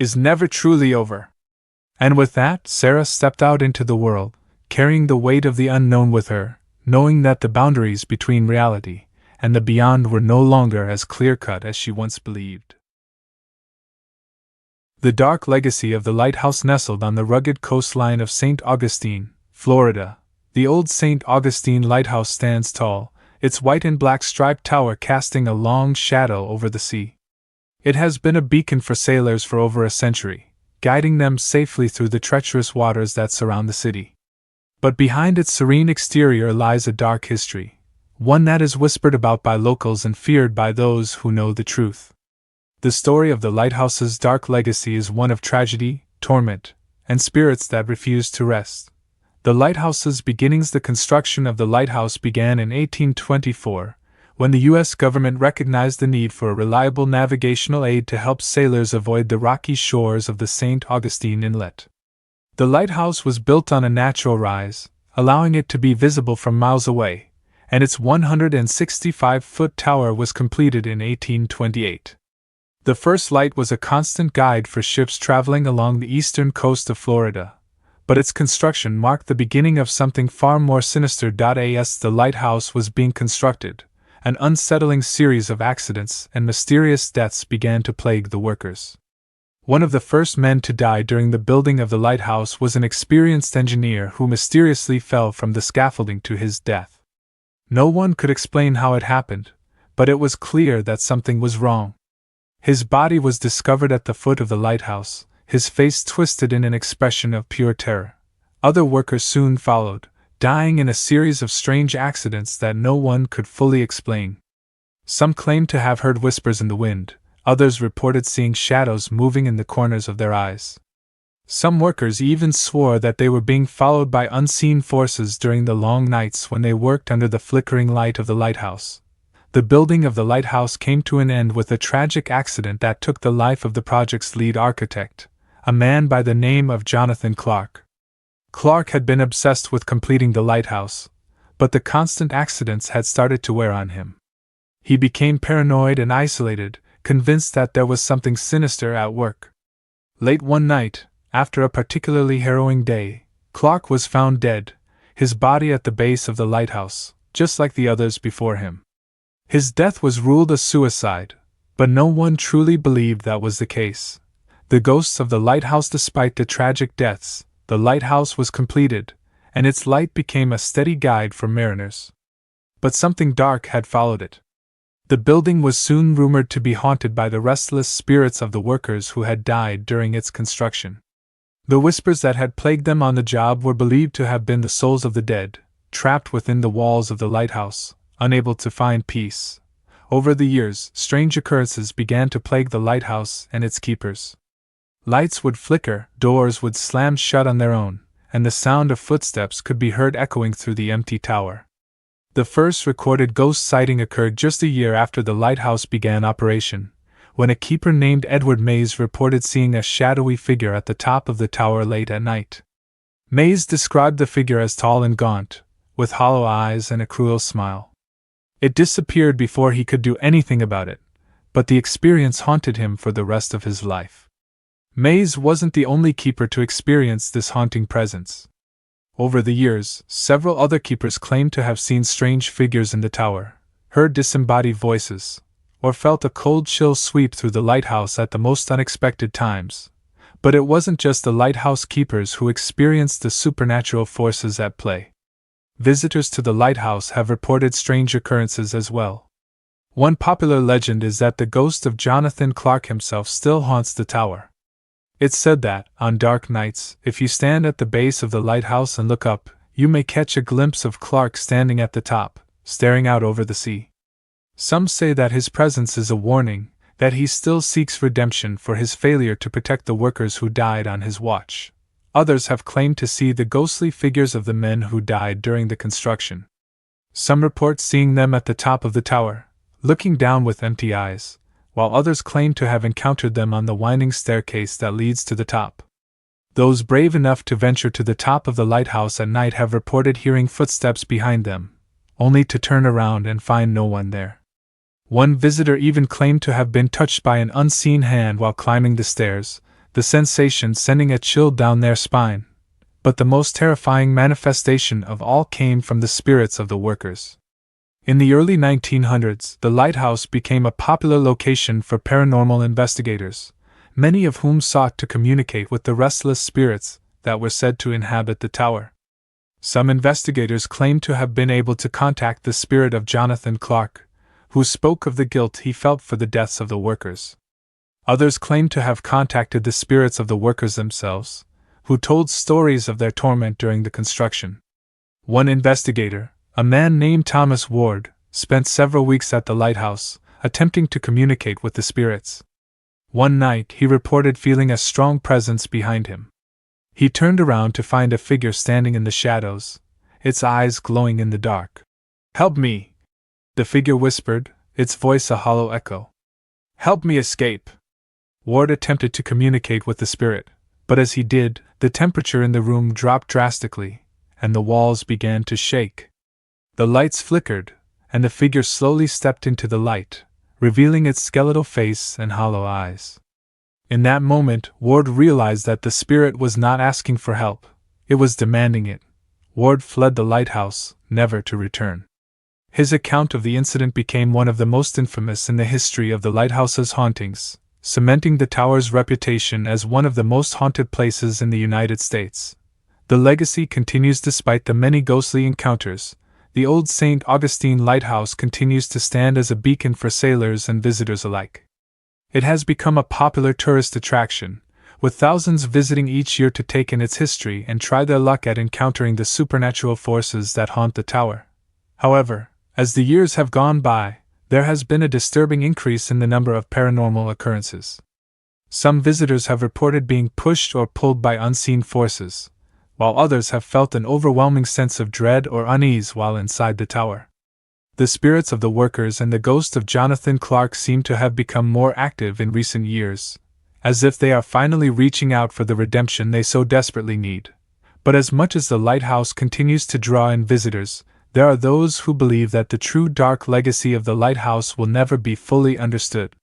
"is never truly over." And with that, Sarah stepped out into the world, carrying the weight of the unknown with her, knowing that the boundaries between reality and the beyond were no longer as clear-cut as she once believed. The dark legacy of the lighthouse nestled on the rugged coastline of St. Augustine, Florida. The old St. Augustine lighthouse stands tall, its white and black striped tower casting a long shadow over the sea. It has been a beacon for sailors for over a century, guiding them safely through the treacherous waters that surround the city. But behind its serene exterior lies a dark history, one that is whispered about by locals and feared by those who know the truth. The story of the lighthouse's dark legacy is one of tragedy, torment, and spirits that refuse to rest. The lighthouse's beginnings. The construction of the lighthouse began in 1824, when the U.S. government recognized the need for a reliable navigational aid to help sailors avoid the rocky shores of the St. Augustine Inlet. The lighthouse was built on a natural rise, allowing it to be visible from miles away, and its 165-foot tower was completed in 1828. The first light was a constant guide for ships traveling along the eastern coast of Florida, but its construction marked the beginning of something far more sinister. As the lighthouse was being constructed, an unsettling series of accidents and mysterious deaths began to plague the workers. One of the first men to die during the building of the lighthouse was an experienced engineer who mysteriously fell from the scaffolding to his death. No one could explain how it happened, but it was clear that something was wrong. His body was discovered at the foot of the lighthouse, his face twisted in an expression of pure terror. Other workers soon followed, dying in a series of strange accidents that no one could fully explain. Some claimed to have heard whispers in the wind. Others reported seeing shadows moving in the corners of their eyes. Some workers even swore that they were being followed by unseen forces during the long nights when they worked under the flickering light of the lighthouse. The building of the lighthouse came to an end with a tragic accident that took the life of the project's lead architect, a man by the name of Jonathan Clark. Clark had been obsessed with completing the lighthouse, but the constant accidents had started to wear on him. He became paranoid and isolated, convinced that there was something sinister at work. Late one night, after a particularly harrowing day, Clark was found dead, his body at the base of the lighthouse, just like the others before him. His death was ruled a suicide, but no one truly believed that was the case. The ghosts of the lighthouse. Despite the tragic deaths, the lighthouse was completed, and its light became a steady guide for mariners. But something dark had followed it. The building was soon rumored to be haunted by the restless spirits of the workers who had died during its construction. The whispers that had plagued them on the job were believed to have been the souls of the dead, trapped within the walls of the lighthouse, unable to find peace. Over the years, strange occurrences began to plague the lighthouse and its keepers. Lights would flicker, doors would slam shut on their own, and the sound of footsteps could be heard echoing through the empty tower. The first recorded ghost sighting occurred just a year after the lighthouse began operation, when a keeper named Edward Mays reported seeing a shadowy figure at the top of the tower late at night. Mays described the figure as tall and gaunt, with hollow eyes and a cruel smile. It disappeared before he could do anything about it, but the experience haunted him for the rest of his life. Mays wasn't the only keeper to experience this haunting presence. Over the years, several other keepers claimed to have seen strange figures in the tower, heard disembodied voices, or felt a cold chill sweep through the lighthouse at the most unexpected times. But it wasn't just the lighthouse keepers who experienced the supernatural forces at play. Visitors to the lighthouse have reported strange occurrences as well. One popular legend is that the ghost of Jonathan Clark himself still haunts the tower. It's said that, on dark nights, if you stand at the base of the lighthouse and look up, you may catch a glimpse of Clark standing at the top, staring out over the sea. Some say that his presence is a warning, that he still seeks redemption for his failure to protect the workers who died on his watch. Others have claimed to see the ghostly figures of the men who died during the construction. Some report seeing them at the top of the tower, looking down with empty eyes, while others claim to have encountered them on the winding staircase that leads to the top. Those brave enough to venture to the top of the lighthouse at night have reported hearing footsteps behind them, only to turn around and find no one there. One visitor even claimed to have been touched by an unseen hand while climbing the stairs, the sensation sending a chill down their spine. But the most terrifying manifestation of all came from the spirits of the workers. In the early 1900s, the lighthouse became a popular location for paranormal investigators, many of whom sought to communicate with the restless spirits that were said to inhabit the tower. Some investigators claimed to have been able to contact the spirit of Jonathan Clark, who spoke of the guilt he felt for the deaths of the workers. Others claimed to have contacted the spirits of the workers themselves, who told stories of their torment during the construction. One investigator, a man named Thomas Ward, spent several weeks at the lighthouse, attempting to communicate with the spirits. One night he reported feeling a strong presence behind him. He turned around to find a figure standing in the shadows, its eyes glowing in the dark. "Help me!" the figure whispered, its voice a hollow echo. Help me escape! Ward attempted to communicate with the spirit, but as he did, the temperature in the room dropped drastically, and the walls began to shake. The lights flickered, and the figure slowly stepped into the light, revealing its skeletal face and hollow eyes. In that moment, Ward realized that the spirit was not asking for help, it was demanding it. Ward fled the lighthouse, never to return. His account of the incident became one of the most infamous in the history of the lighthouse's hauntings, cementing the tower's reputation as one of the most haunted places in the United States. The legacy continues despite the many ghostly encounters. The old St. Augustine Lighthouse continues to stand as a beacon for sailors and visitors alike. It has become a popular tourist attraction, with thousands visiting each year to take in its history and try their luck at encountering the supernatural forces that haunt the tower. However, as the years have gone by, there has been a disturbing increase in the number of paranormal occurrences. Some visitors have reported being pushed or pulled by unseen forces, while others have felt an overwhelming sense of dread or unease while inside the tower. The spirits of the workers and the ghost of Jonathan Clark seem to have become more active in recent years, as if they are finally reaching out for the redemption they so desperately need. But as much as the lighthouse continues to draw in visitors, there are those who believe that the true dark legacy of the lighthouse will never be fully understood.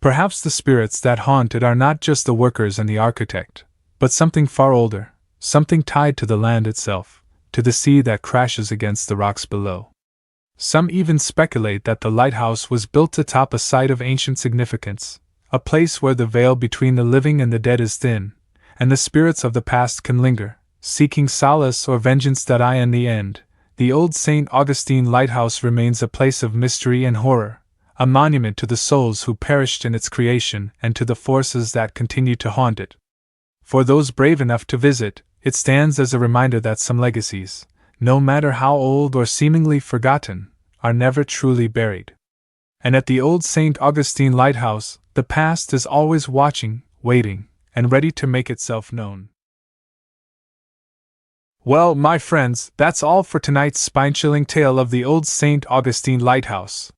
Perhaps the spirits that haunt it are not just the workers and the architect, but something far older, something tied to the land itself, to the sea that crashes against the rocks below. Some even speculate that the lighthouse was built atop a site of ancient significance, a place where the veil between the living and the dead is thin, and the spirits of the past can linger, seeking solace or vengeance. In the end, the old St. Augustine Lighthouse remains a place of mystery and horror, a monument to the souls who perished in its creation and to the forces that continue to haunt it. For those brave enough to visit, it stands as a reminder that some legacies, no matter how old or seemingly forgotten, are never truly buried. And at the old St. Augustine Lighthouse, the past is always watching, waiting, and ready to make itself known. Well, my friends, that's all for tonight's spine-chilling tale of the old St. Augustine Lighthouse.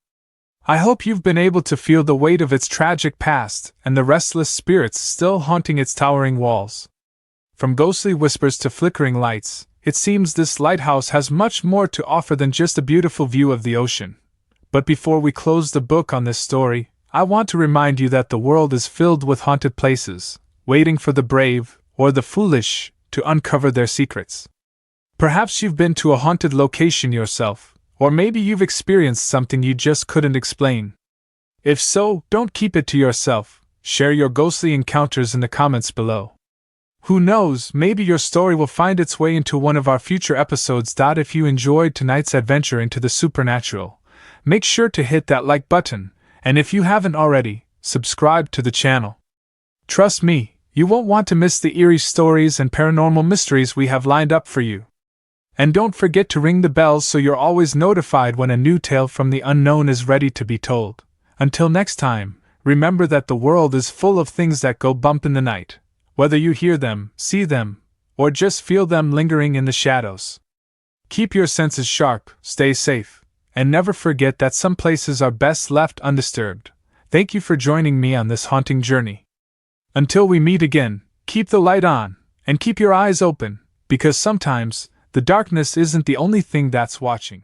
I hope you've been able to feel the weight of its tragic past and the restless spirits still haunting its towering walls. From ghostly whispers to flickering lights, it seems this lighthouse has much more to offer than just a beautiful view of the ocean. But before we close the book on this story, I want to remind you that the world is filled with haunted places, waiting for the brave, or the foolish, to uncover their secrets. Perhaps you've been to a haunted location yourself, or maybe you've experienced something you just couldn't explain. If so, don't keep it to yourself, share your ghostly encounters in the comments below. Who knows, maybe your story will find its way into one of our future episodes. If you enjoyed tonight's adventure into the supernatural, make sure to hit that like button, and if you haven't already, subscribe to the channel. Trust me, you won't want to miss the eerie stories and paranormal mysteries we have lined up for you. And don't forget to ring the bells so you're always notified when a new tale from the unknown is ready to be told. Until next time, remember that the world is full of things that go bump in the night, whether you hear them, see them, or just feel them lingering in the shadows. Keep your senses sharp, stay safe, and never forget that some places are best left undisturbed. Thank you for joining me on this haunting journey. Until we meet again, keep the light on, and keep your eyes open, because sometimes, the darkness isn't the only thing that's watching.